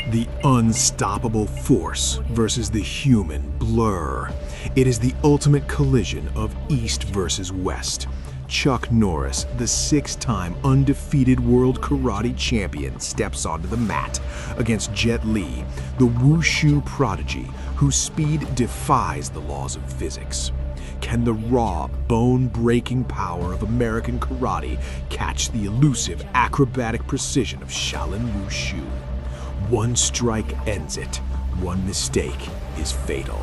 The unstoppable force versus the human blur. It is the ultimate collision of East versus West. Chuck Norris, the six-time undefeated world karate champion, steps onto the mat against Jet Li, the Wushu prodigy whose speed defies the laws of physics. Can the raw, bone-breaking power of American karate catch the elusive, acrobatic precision of Shaolin Wushu? One strike ends it. One mistake is fatal.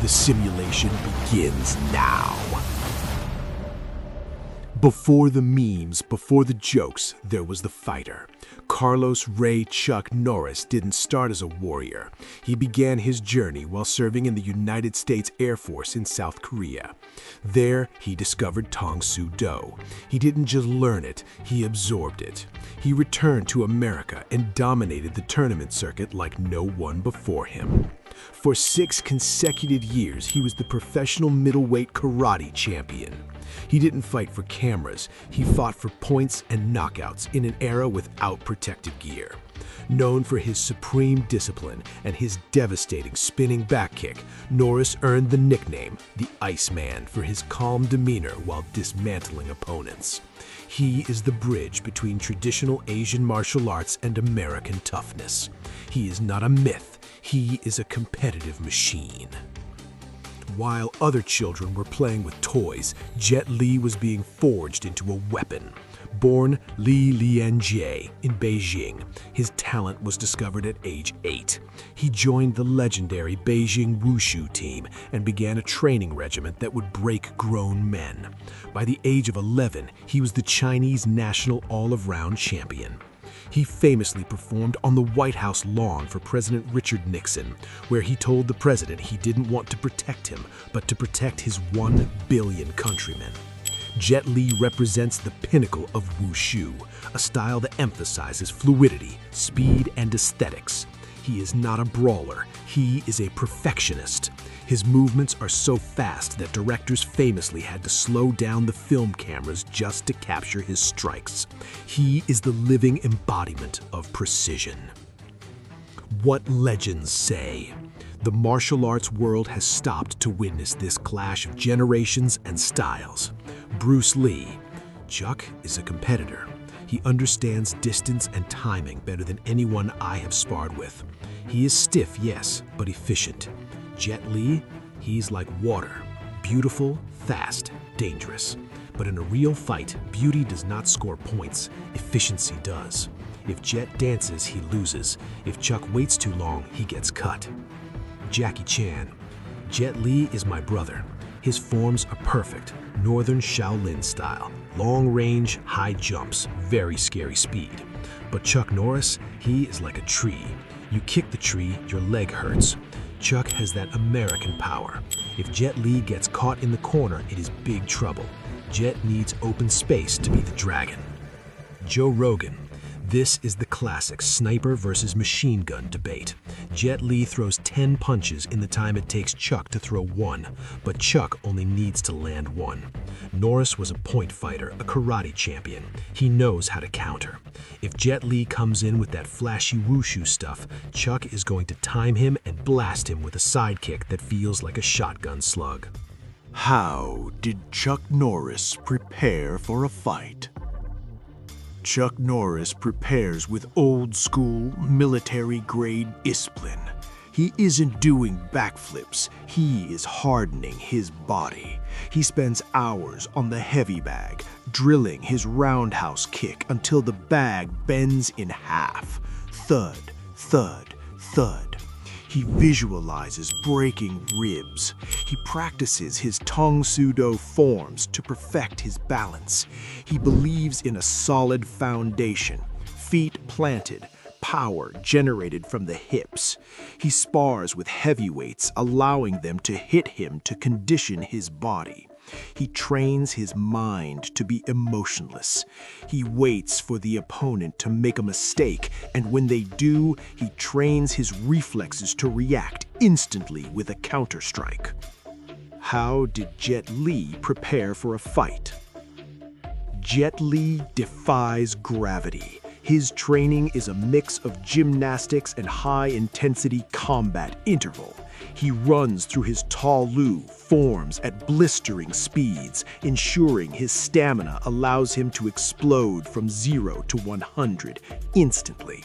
The simulation begins now. Before the memes, before the jokes, there was the fighter. Carlos Ray Chuck Norris didn't start as a warrior. He began his journey while serving in the United States Air Force in South Korea. There, he discovered Tong Soo Do. He didn't just learn it, he absorbed it. He returned to America and dominated the tournament circuit like no one before him. For 6 consecutive years, he was the professional middleweight karate champion. He didn't fight for cameras, he fought for points and knockouts in an era without protective gear. Known for his supreme discipline and his devastating spinning back kick, Norris earned the nickname the Iceman for his calm demeanor while dismantling opponents. He is the bridge between traditional Asian martial arts and American toughness. He is not a myth, he is a competitive machine. While other children were playing with toys, Jet Li was being forged into a weapon. Born Li Lianjie in Beijing, his talent was discovered at age 8. He joined the legendary Beijing Wushu Team and began a training regiment that would break grown men. By the age of 11, he was the Chinese national all-around champion. He famously performed on the White House lawn for President Richard Nixon, where he told the president he didn't want to protect him, but to protect his 1 billion countrymen. Jet Li represents the pinnacle of Wushu, a style that emphasizes fluidity, speed, and aesthetics. He is not a brawler, he is a perfectionist. His movements are so fast that directors famously had to slow down the film cameras just to capture his strikes. He is the living embodiment of precision. What legends say? The martial arts world has stopped to witness this clash of generations and styles. Bruce Lee. Chuck is a competitor. He understands distance and timing better than anyone I have sparred with. He is stiff, yes, but efficient. Jet Li, he's like water. Beautiful, fast, dangerous. But in a real fight, beauty does not score points. Efficiency does. If Jet dances, he loses. If Chuck waits too long, he gets cut. Jackie Chan. Jet Li is my brother. His forms are perfect, Northern Shaolin style. Long range, high jumps, very scary speed. But Chuck Norris, he is like a tree. You kick the tree, your leg hurts. Chuck has that American power. If Jet Li gets caught in the corner, it is big trouble. Jet needs open space to be the dragon. Joe Rogan. This is the classic sniper versus machine gun debate. Jet Li throws 10 punches in the time it takes Chuck to throw 1, but Chuck only needs to land 1. Norris was a point fighter, a karate champion. He knows how to counter. If Jet Li comes in with that flashy wushu stuff, Chuck is going to time him and blast him with a sidekick that feels like a shotgun slug. How did Chuck Norris prepare for a fight? Chuck Norris prepares with old-school, military-grade discipline. He isn't doing backflips, he is hardening his body. He spends hours on the heavy bag, drilling his roundhouse kick until the bag bends in half. Thud, thud, thud. He visualizes breaking ribs. He practices his Tong Soo Do forms to perfect his balance. He believes in a solid foundation, feet planted, power generated from the hips. He spars with heavyweights, allowing them to hit him to condition his body. He trains his mind to be emotionless. He waits for the opponent to make a mistake, and when they do, he trains his reflexes to react instantly with a counter-strike. How did Jet Li prepare for a fight? Jet Li defies gravity. His training is a mix of gymnastics and high-intensity combat interval. He runs through his taolu forms at blistering speeds, ensuring his stamina allows him to explode from 0 to 100 instantly.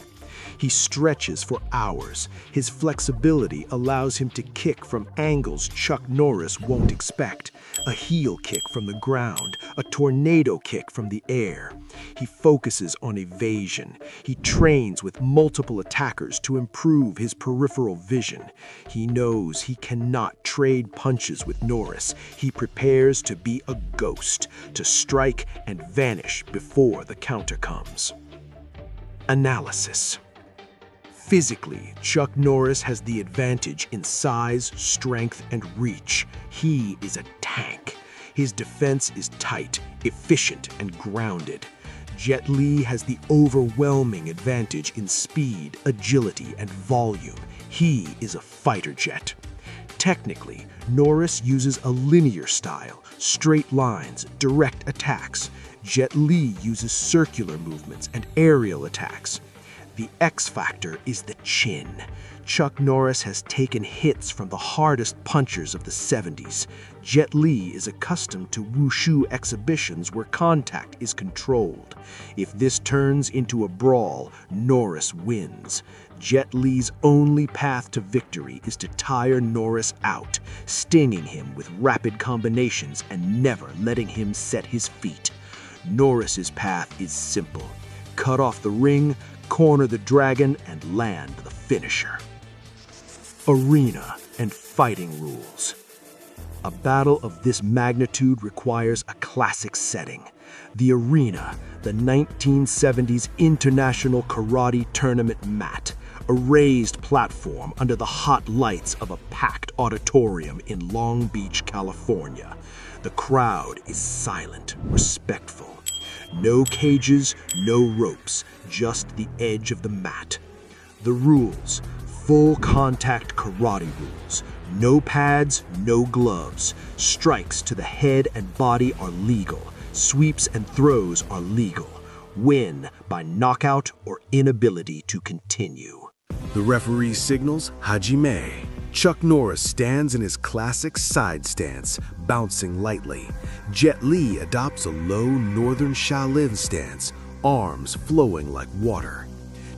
He stretches for hours. His flexibility allows him to kick from angles Chuck Norris won't expect. A heel kick from the ground, a tornado kick from the air. He focuses on evasion. He trains with multiple attackers to improve his peripheral vision. He knows he cannot trade punches with Norris. He prepares to be a ghost, to strike and vanish before the counter comes. Analysis. Physically, Chuck Norris has the advantage in size, strength, and reach. He is a tank. His defense is tight, efficient, and grounded. Jet Li has the overwhelming advantage in speed, agility, and volume. He is a fighter jet. Technically, Norris uses a linear style, straight lines, direct attacks. Jet Li uses circular movements and aerial attacks. The X factor is the chin. Chuck Norris has taken hits from the hardest punchers of the 70s. Jet Li is accustomed to wushu exhibitions where contact is controlled. If this turns into a brawl, Norris wins. Jet Li's only path to victory is to tire Norris out, stinging him with rapid combinations and never letting him set his feet. Norris's path is simple. Cut off the ring, corner the dragon, and land the finisher. Arena and fighting rules. A battle of this magnitude requires a classic setting. The arena, the 1970s International Karate Tournament mat, a raised platform under the hot lights of a packed auditorium in Long Beach, California. The crowd is silent, respectful. No cages, no ropes, just the edge of the mat. The rules: full contact karate rules. No pads, no gloves. Strikes to the head and body are legal. Sweeps and throws are legal. Win by knockout or inability to continue. The referee signals Hajime. Chuck Norris stands in his classic side stance, bouncing lightly. Jet Li adopts a low northern Shaolin stance, arms flowing like water.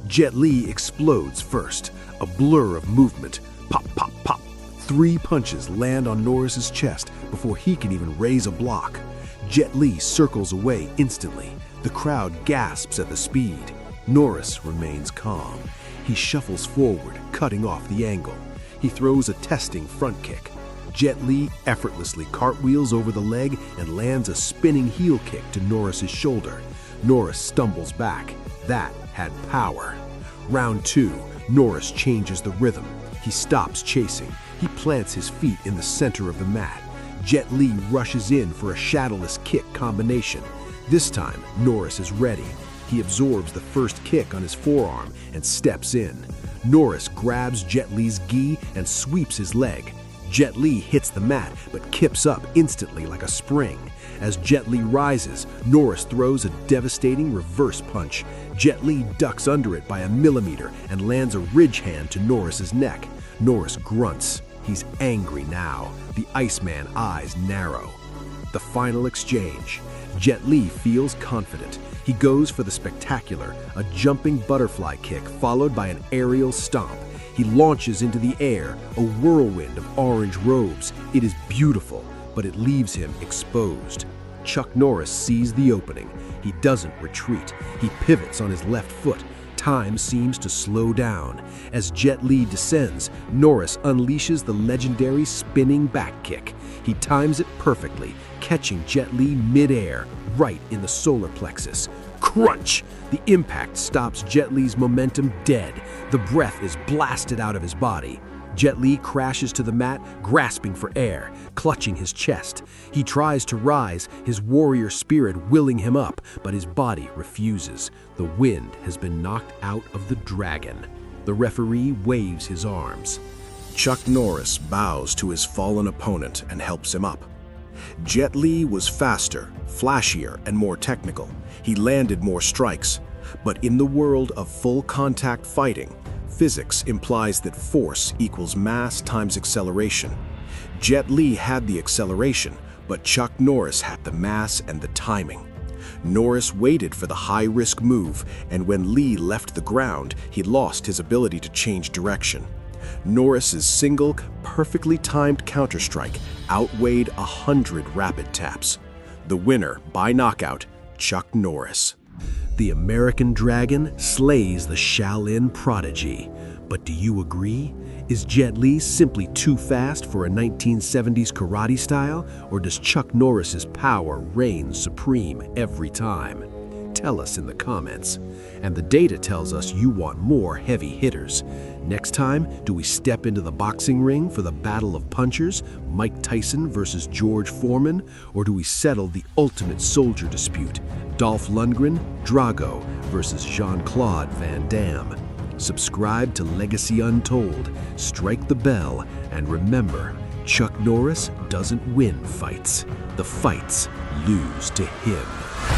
Jet Li explodes first, a blur of movement. Pop, pop, pop. 3 punches land on Norris's chest before he can even raise a block. Jet Li circles away instantly. The crowd gasps at the speed. Norris remains calm. He shuffles forward, cutting off the angle. He throws a testing front kick. Jet Li effortlessly cartwheels over the leg and lands a spinning heel kick to Norris's shoulder. Norris stumbles back. That had power. Round 2, Norris changes the rhythm. He stops chasing. He plants his feet in the center of the mat. Jet Li rushes in for a shadowless kick combination. This time, Norris is ready. He absorbs the first kick on his forearm and steps in. Norris grabs Jet Li's gi and sweeps his leg. Jet Li hits the mat but kips up instantly like a spring. As Jet Li rises, Norris throws a devastating reverse punch. Jet Li ducks under it by a millimeter and lands a ridge hand to Norris's neck. Norris grunts. He's angry now. The Iceman eyes narrow. The final exchange. Jet Li feels confident. He goes for the spectacular, a jumping butterfly kick followed by an aerial stomp. He launches into the air, a whirlwind of orange robes. It is beautiful, but it leaves him exposed. Chuck Norris sees the opening. He doesn't retreat. He pivots on his left foot. Time seems to slow down. As Jet Li descends, Norris unleashes the legendary spinning back kick. He times it perfectly, catching Jet Li mid-air, right in the solar plexus. Crunch! The impact stops Jet Li's momentum dead. The breath is blasted out of his body. Jet Li crashes to the mat, grasping for air, clutching his chest. He tries to rise, his warrior spirit willing him up, but his body refuses. The wind has been knocked out of the dragon. The referee waves his arms. Chuck Norris bows to his fallen opponent and helps him up. Jet Li was faster, flashier, and more technical. He landed more strikes. But in the world of full contact fighting, physics implies that force equals mass times acceleration. Jet Li had the acceleration, but Chuck Norris had the mass and the timing. Norris waited for the high-risk move, and when Li left the ground, he lost his ability to change direction. Norris's single, perfectly timed counterstrike outweighed 100 rapid taps. The winner, by knockout, Chuck Norris. The American Dragon slays the Shaolin prodigy. But do you agree? Is Jet Li simply too fast for a 1970s karate style, or does Chuck Norris's power reign supreme every time? Tell us in the comments. And the data tells us you want more heavy hitters. Next time, do we step into the boxing ring for the battle of punchers, Mike Tyson versus George Foreman, or do we settle the ultimate soldier dispute, Dolph Lundgren, Drago versus Jean-Claude Van Damme? Subscribe to Legacy Untold, strike the bell, and remember, Chuck Norris doesn't win fights. The fights lose to him.